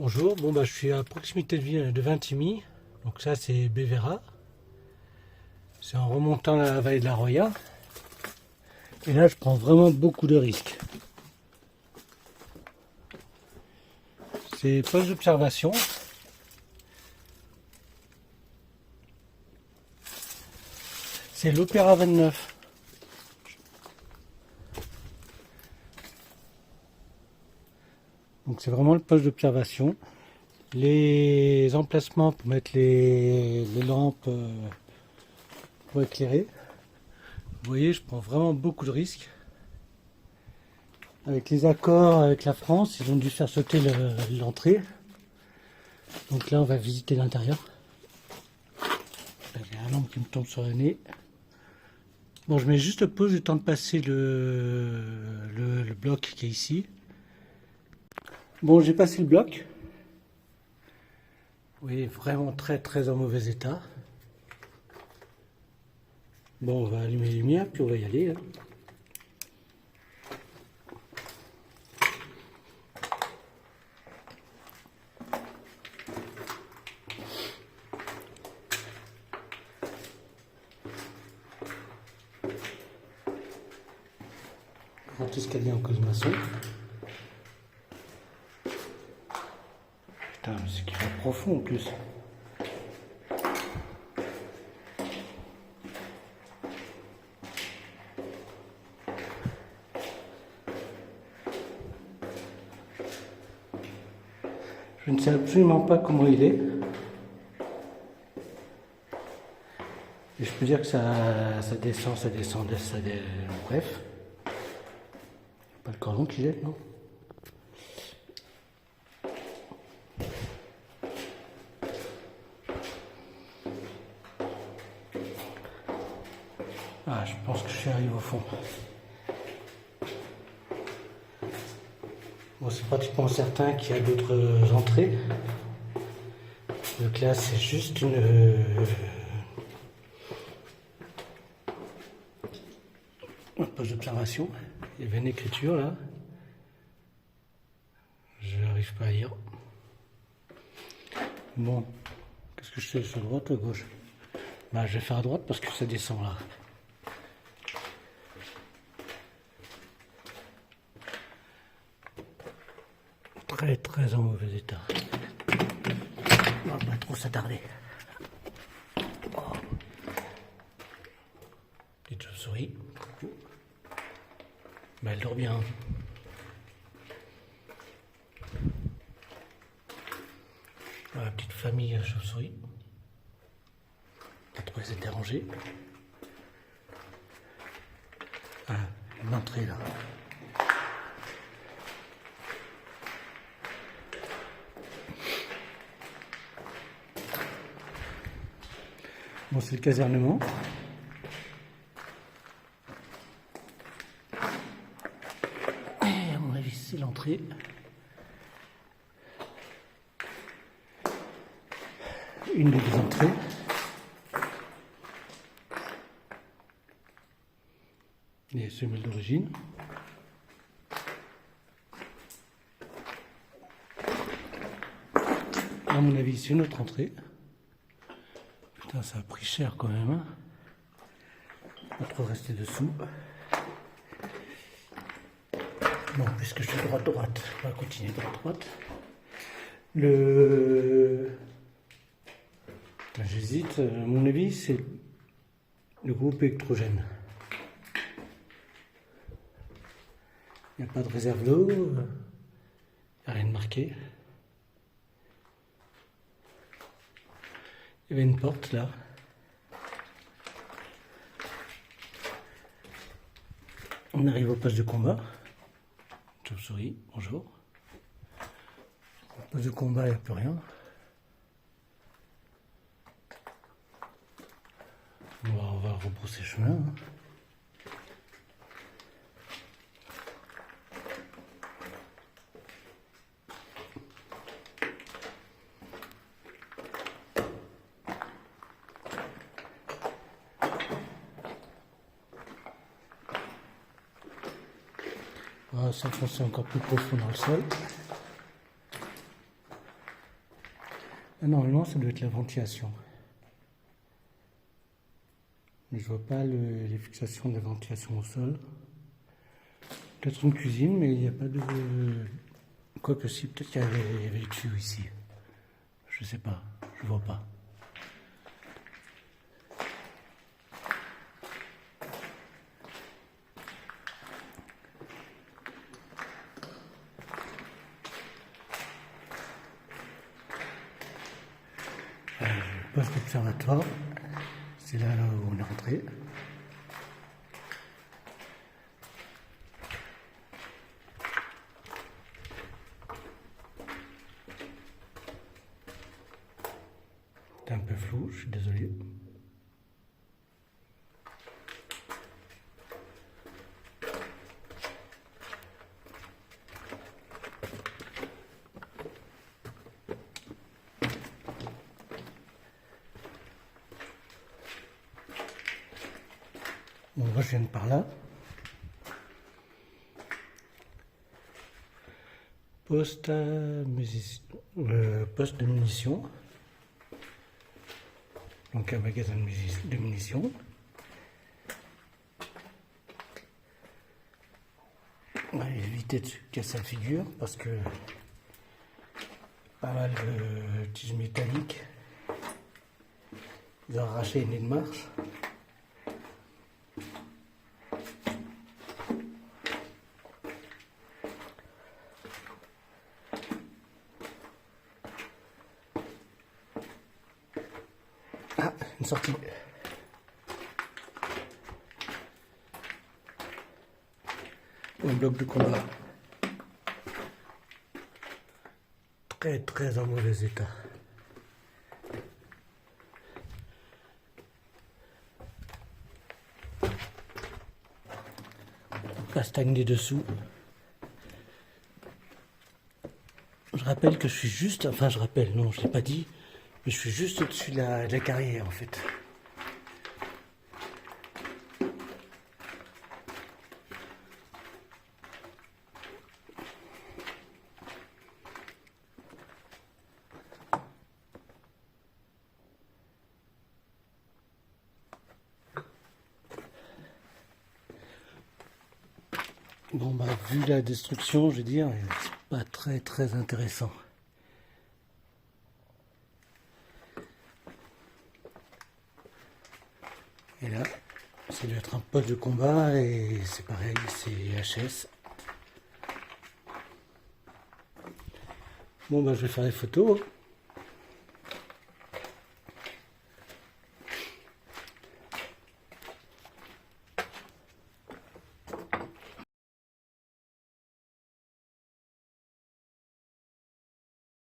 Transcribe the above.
Bonjour, je suis à proximité de Vintimille, donc ça c'est Bévéra, c'est en remontant la vallée de la Roya, et là je prends vraiment beaucoup de risques. C'est poste d'observation, c'est l'Opéra 29. Donc c'est vraiment le poste d'observation. Les emplacements pour mettre les lampes pour éclairer. Vous voyez, je prends vraiment beaucoup de risques. Avec les accords avec la France, ils ont dû faire sauter l'entrée. Donc là, on va visiter l'intérieur. J'ai un lampe qui me tombe sur le nez. Bon, je mets juste pause le temps de passer le bloc qui est ici. Bon, j'ai passé le bloc. Vous voyez, vraiment très en mauvais état. Bon, on va allumer les lumières, puis on va y aller. Grand escalier en colimaçon. Putain, mais c'est qu'il est profond en plus. Je ne sais absolument pas comment il est. Et je peux dire que ça descend. Bref. Pas le cordon qui jette, non? Ah, je pense que je suis arrivé au fond. Bon, c'est pratiquement certain qu'il y a d'autres entrées. Donc là, c'est juste un poste d'observation. Il y avait une écriture là. Je n'arrive pas à lire. Bon, qu'est-ce que je fais sur droite ou à gauche? Je vais faire à droite parce que ça descend là. Très en mauvais état. On va pas trop s'attarder. Oh. Petite chauve-souris. Elle dort bien. Voilà, petite famille chauve-souris. Pas trop les déranger. Ah, une entrée là. Bon, c'est le casernement. Et à mon avis, c'est l'entrée. Une des deux entrées. Les semelles d'origine. À mon avis, c'est une autre entrée. Putain, ça a pris cher quand même. Hein. Pas trop rester dessous. Bon, puisque je suis droite, on va continuer droite. J'hésite, à mon avis, c'est le groupe électrogène. Il n'y a pas de réserve d'eau, il n'y a rien de marqué. Il y avait une porte là. On arrive au poste de combat. Chauve-souris, bonjour. Au poste de combat, il n'y a plus rien. On va rebrousser chemin. Hein. On va s'enfoncer encore plus profond dans le sol. Normalement, ça doit être la ventilation. Mais je vois pas les fixations de la ventilation au sol. Peut-être une cuisine, mais il n'y a pas de... Quoique si, peut-être qu'il y avait des tuyaux ici. Je sais pas, je vois pas. Poste d'observatoire, c'est là où on est rentré. C'est un peu flou, je suis désolé. On revienne par là. Poste poste de munitions. Donc un magasin de munitions. On va éviter de se casser la figure parce que pas mal de tiges métalliques. Ils ont arraché une ligne de marche. Ah, une sortie. Un bloc de combat. Très en mauvais état. Castagne des dessous. Je rappelle que je suis juste, enfin je rappelle, non je l'ai pas dit, mais je suis juste au-dessus de la carrière en fait. Bon bah vu la destruction, je veux dire, c'est pas très intéressant. Et là, ça doit être un poste de combat et c'est pareil, c'est HS. Bon bah je vais faire les photos.